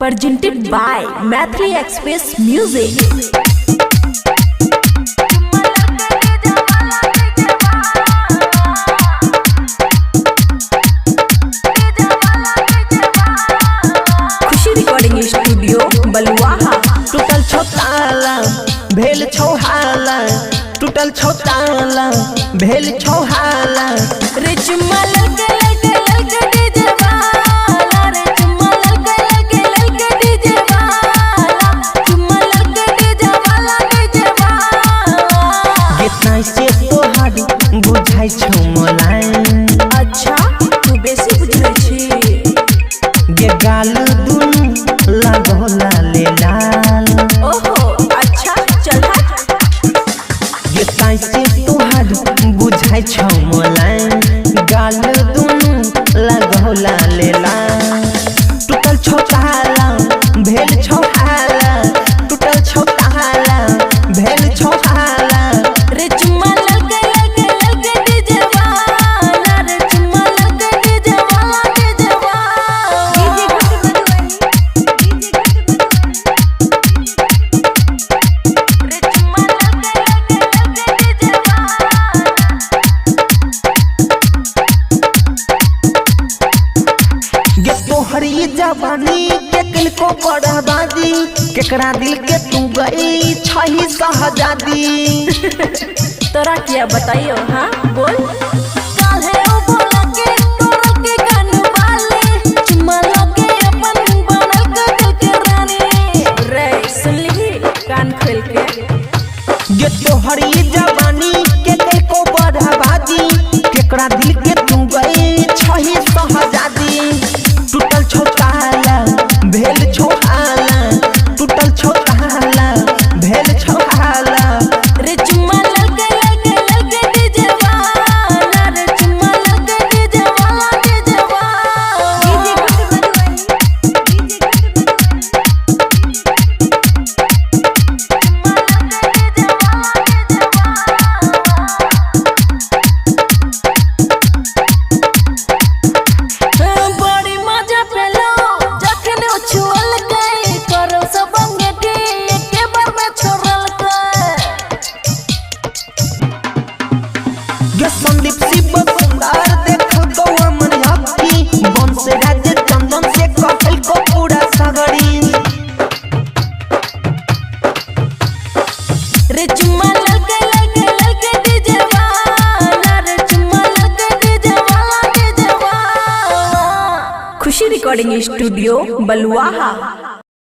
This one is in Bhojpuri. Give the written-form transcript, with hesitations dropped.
presented by Mathli Express Music. Khushi recording studio Baluaha. टूटल छौताला भेल छौहाला, टूटल छौताला भेल छौहाला। रे चुम्मा लगे लगे लगे डीजे वाला, रे चुम्मा लगे लगे लगे डीजे वाला, चुम्मा लगे डीजे वाला डीजे वाला। कितना से तोहार बुझाई छौ मोलाइन। अच्छा तू बेसी बुझै छी। गे गाल दुनु लगोला ले लाल। ओहो अच्छा चल हट। कितना से तोहार बुझाई छौ मोलाइन, गाल दुनु लगोला ले लाल। टूटल छौताला भेल छौहाला, टूटल छौताला भेल छौहाला। रे चुम्मा लगे लगे लगे डीजे वाला, रे चुम्मा लगे डीजे वाला डीजे वाला। रे चुम्मा लगे लगे लगे डीजे वाला। गे तोहरी जवानी केकन को बड़ाबादी, केकरा दिल के तू गई छही सहजादी। तोरा क्या बताइयो हाँ बोल। काहे ओ बोला के तोरा के कान वाले, चुम्मा लगे अपन बनल के दिल के रानी। रे सुन ली कान खोल के। गे तोहरी जवानी केकन को बड़ाबादी, केकरा दिल के तू गई छही सहजादी। टूटल छौताला भेल छौहाला, टूटल छौताला भेल छौहाला। रे चुम्मा लगे लगे लगे डीजे वाला, रे चुम्मा लगे डीजे वाला डीजे वाला। बड़ी मजा पेलो जखन उछल गई, करो सब अंगेठी एके बार में छोड़ल गई। गे संदीप शिव सुंदर देख गौआ मन हकी, बंश राज्य चंदन से कहल को पूरा सगरी। रे चुम्मा लगे लगे लगे डीजे वाला, रे चुम्मा लगे डीजे वाला डीजे वाला। खुशी रिकॉर्डिंग स्टूडियो बलुआहा।